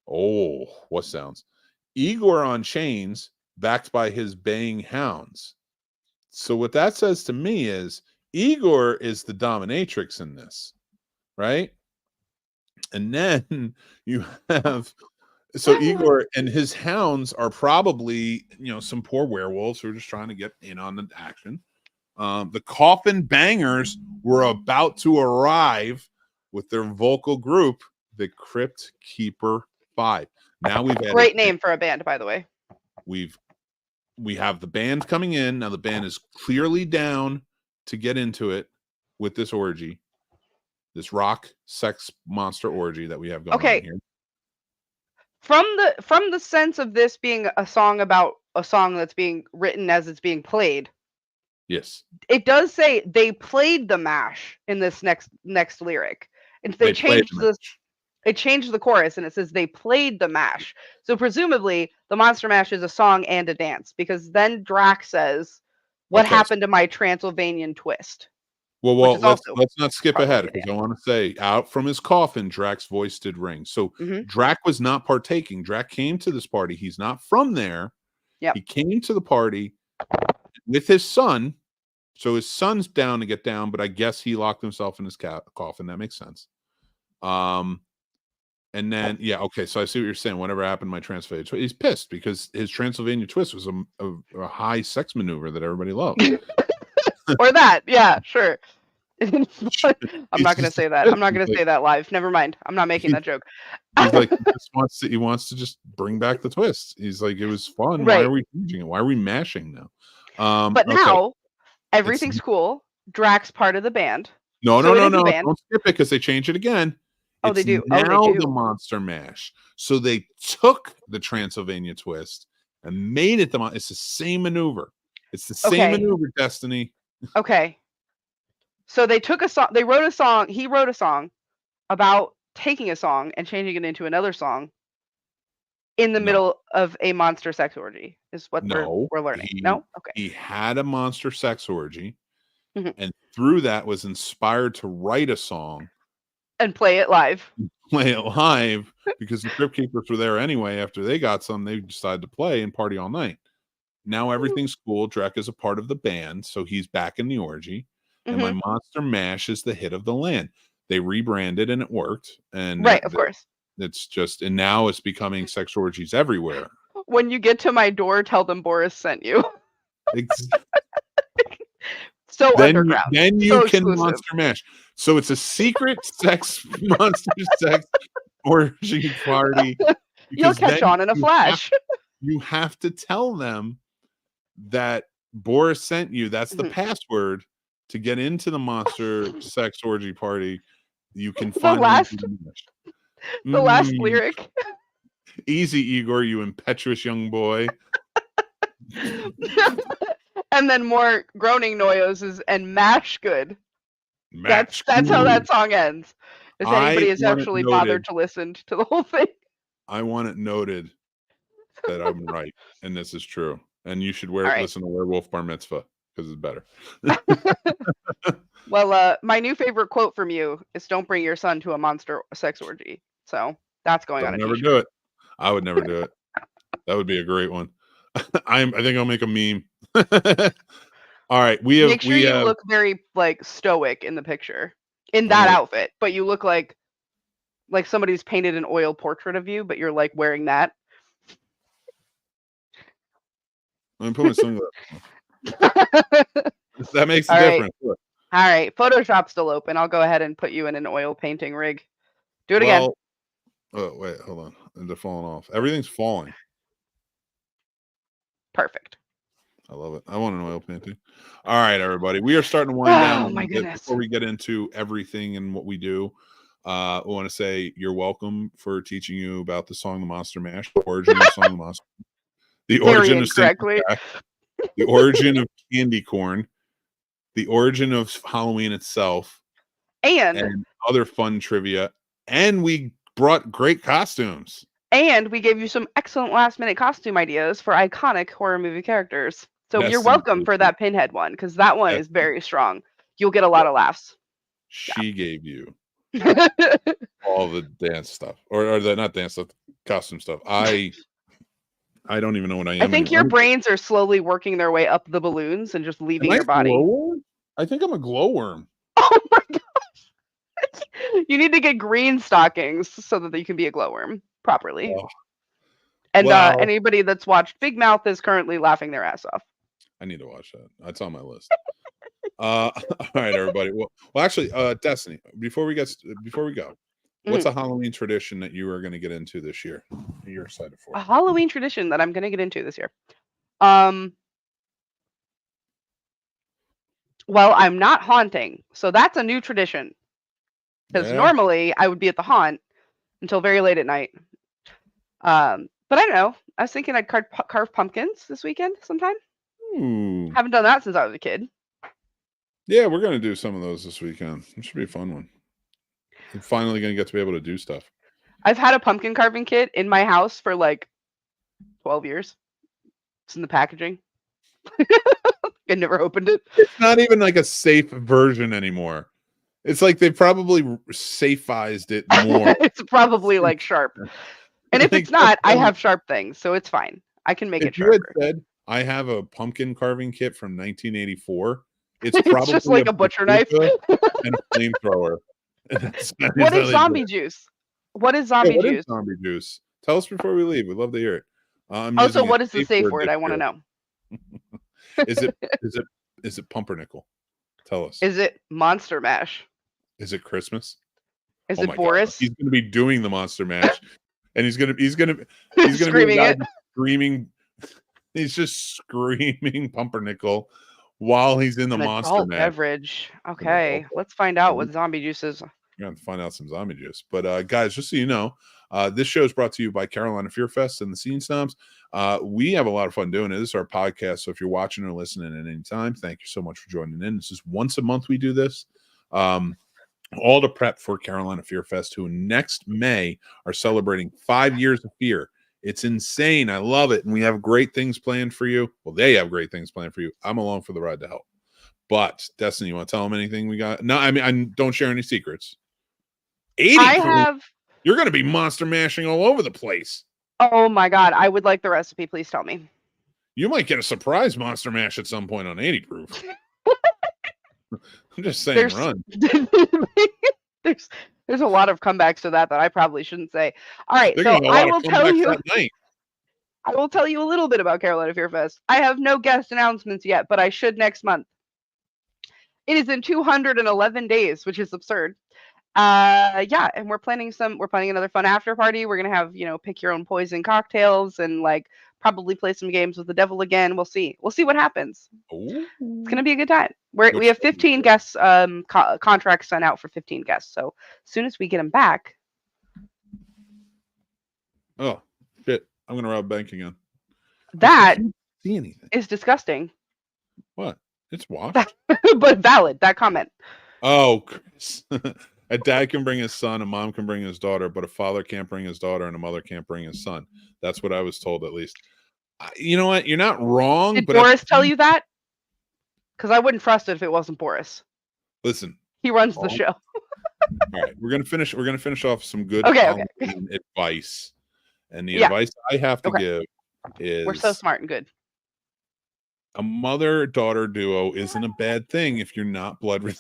Oh, what sounds? Igor on chains, backed by his baying hounds. So what that says to me is Igor is the dominatrix in this, right? And then you have, so Igor and his hounds are probably, some poor werewolves who are just trying to get in on the action. The Coffin Bangers were about to arrive with their vocal group, the Crypt Keeper 5. Now we've added Great name for a band, by the way. We have the band coming in. Now the band is clearly down to get into it with this orgy, this rock sex monster orgy that we have going on here. From the sense of this being a song about a song that's being written as it's being played. Yes. It does say they played the mash in this next lyric. And they changed this. It changed the chorus and it says they played the mash. So presumably the Monster Mash is a song and a dance, because then Drax says, "What happened to my Transylvanian twist?" Well, let's not skip ahead, because I want to say, out from his coffin, Drax's voice did ring. So Drax was not partaking. Drax came to this party. He's not from there. Yep. He came to the party with his son. So his son's down to get down, but I guess he locked himself in his coffin. That makes sense. And then, so I see what you're saying. Whatever happened to my Transylvania twist? He's pissed because his Transylvania twist was a high sex maneuver that everybody loved. Or that, yeah, sure. I'm not going to say that. I'm not going to say that live. Never mind. I'm not making that joke. He's like, he wants to just bring back the twist. He's like, it was fun. Right. Why are we changing it? Why are we mashing now? But now everything's cool. Drax part of the band. No. Don't skip it, because they change it again. Oh, they do. Now the Monster Mash. So they took the Transylvania twist and made it it's the same maneuver. It's the same maneuver, Destiny. Okay. So they took a song. They wrote a song. He wrote a song about taking a song and changing it into another song in the middle of a monster sex orgy. Is what we're learning. Okay. He had a monster sex orgy, and through that was inspired to write a song. And play it live. Because the Crypt Keepers were there anyway. After they got some, they decided to play and party all night. Now everything's cool. Drek is a part of the band, so he's back in the orgy. And my Monster Mash is the hit of the land. They rebranded and it worked. And of course. It's just, and now it's becoming sex orgies everywhere. When you get to my door, tell them Boris sent you. So underground. Then you can exclusive. Monster Mash. So it's a secret monster sex orgy party. You'll catch on in a flash. You have to tell them that Boris sent you. That's the password to get into the monster sex orgy party. You can find the last lyric. Easy, Igor, you impetuous young boy. And then more groaning noises and mash good. That's how that song ends. If anybody has actually bothered to listen to the whole thing. I want it noted that I'm right, and this is true. And you should listen to Werewolf Bar Mitzvah, because it's better. Well, my new favorite quote from you is, "Don't bring your son to a monster sex orgy." So that's going on. Never do it. I would never do it. That would be a great one. I think I'll make a meme. All right, make sure you look very stoic in the picture in that outfit, but you look like somebody's painted an oil portrait of you, but you're wearing that. I'm putting sunglasses on. That makes a difference. Look. All right, Photoshop's still open. I'll go ahead and put you in an oil painting rig. Do it again. Oh wait, hold on. They're falling off. Everything's falling. Perfect. I love it. I want an oil painting. All right, everybody. We are starting to wind down. Oh my goodness. Before we get into everything and what we do, I want to say you're welcome for teaching you about the song "The Monster Mash," the origin of the song "The Monster," the origin of the origin of candy corn, the origin of Halloween itself, and other fun trivia. And we brought great costumes. And we gave you some excellent last-minute costume ideas for iconic horror movie characters. So you're welcome for that Pinhead one, because that one is very strong. You'll get a lot of laughs. She gave you all the dance stuff, or the not dance stuff, costume stuff. I don't even know what I am. I think your brains are slowly working their way up the balloons and just leaving your body. I think I'm a glowworm. Oh my gosh! You need to get green stockings so that you can be a glowworm properly. Oh. And anybody that's watched Big Mouth is currently laughing their ass off. I need to watch that. That's on my list. All right, everybody. Well, actually, Destiny. Before we go, what's a Halloween tradition that you are going to get into this year? That you're excited for A Halloween tradition that I'm going to get into this year. Well, I'm not haunting, so that's a new tradition. Because normally I would be at the haunt until very late at night. But I don't know. I was thinking I'd carve pumpkins this weekend sometime. Haven't done that since I was a kid. Yeah, we're going to do some of those this weekend. It should be a fun one. I'm finally going to get to be able to do stuff. I've had a pumpkin carving kit in my house for like 12 years. It's in the packaging. I never opened it. It's not even like a safe version anymore. It's like they probably safeized it more. It's probably like sharp. And if it's not, I have sharp things, so it's fine. I can make it sharper. If you had said, I have a pumpkin carving kit from 1984, it's probably just like a butcher knife and a flamethrower. What is zombie juice? What is zombie juice? Zombie juice. Tell us before we leave. We'd love to hear it. Also, what is the safe word? I want to know. Is it pumpernickel? Tell us. Is it Monster Mash? Is it Christmas? Is it Boris? God. He's going to be doing the Monster Mash, and he's going to screaming it. Screaming. He's just screaming pumpernickel while he's in the Monster Mash beverage. Okay, let's find out what zombie juice is. We're going to find out some zombie juice. But guys, just so you know, this show is brought to you by Carolina Fear Fest and the Scene Snobs. We have a lot of fun doing it. This is our podcast, so if you're watching or listening at any time, thank you so much for joining in. This is once a month we do this. All to prep for Carolina Fear Fest, who next May are celebrating 5 years of fear. It's insane. I love it. And we have great things planned for you. Well, they have great things planned for you. I'm along for the ride to help. But Destiny, you want to tell them anything we got? No, I mean, I don't share any secrets. 80 You're going to be monster mashing all over the place. Oh my God. I would like the recipe. Please tell me. You might get a surprise monster mash at some point on 80 proof. I'm just saying, run. There's a lot of comebacks to that I probably shouldn't say. All right, so I will tell you. I will tell you a little bit about Carolina Fear Fest. I have no guest announcements yet, but I should next month. It is in 211 days, which is absurd. Yeah, and we're planning another fun after party. We're gonna have, pick your own poison cocktails and like probably play some games with the devil again. We'll see what happens. Ooh. It's gonna be a good time. We have 15 guests, contracts sent out for 15 guests. So as soon as we get them back. Oh shit! I'm gonna rob a bank again. That see anything is disgusting. What? It's washed. But valid, that comment. Oh, Chris. A dad can bring his son, a mom can bring his daughter, but a father can't bring his daughter and a mother can't bring his son. That's what I was told, at least. You know what? You're not wrong. Did Boris tell you that? Because I wouldn't trust it if it wasn't Boris. Listen. He runs the show. All right. We're gonna finish off some good advice. And the advice I have to give is, we're so smart and good. A mother-daughter duo isn't a bad thing if you're not blood.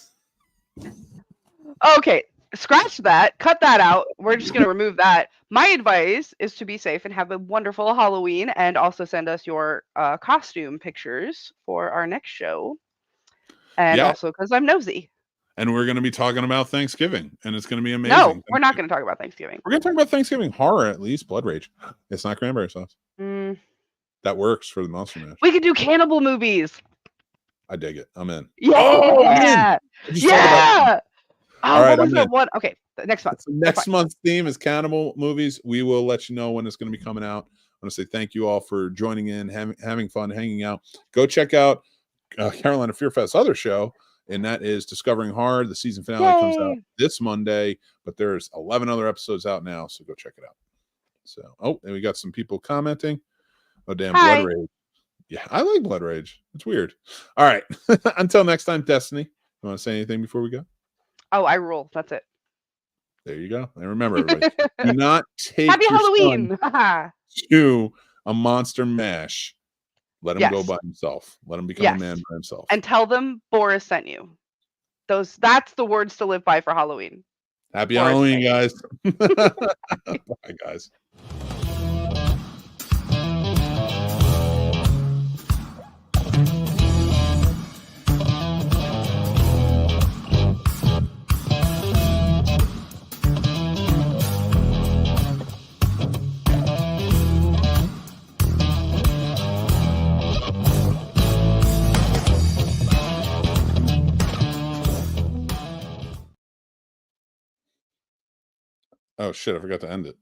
Okay, scratch that. Cut that out. We're just going to remove that. My advice is to be safe and have a wonderful Halloween, and also send us your costume pictures for our next show. And also because I'm nosy. And we're going to be talking about Thanksgiving, and it's going to be amazing. No, we're not going to talk about Thanksgiving. We're going to talk about Thanksgiving horror, at least. Blood rage. It's not cranberry sauce. That works for the Monster Mash. We could do cannibal movies. I dig it. I'm in. Yeah. Oh, I'm in. Yeah. All right, what was that one? Okay, next month. So next month's theme is cannibal movies. We will let you know when it's going to be coming out. I want to say thank you all for joining in, having fun, hanging out. Go check out Carolina Fear Fest's other show, and that is Discovering Horror. The season finale comes out this Monday, but there's 11 other episodes out now, so go check it out. So, and we got some people commenting. Oh, damn, Hi. Blood Rage. Yeah, I like Blood Rage. It's weird. All right. Until next time, Destiny, you want to say anything before we go? Oh, I rule. That's it. There you go. And remember, everybody, do not take Happy your Halloween son to a monster mash. Let him go by himself. Let him become a man by himself. And tell them Boris sent you. That's the words to live by for Halloween. Happy Halloween, guys. Bye, guys. Oh shit! I forgot to end it.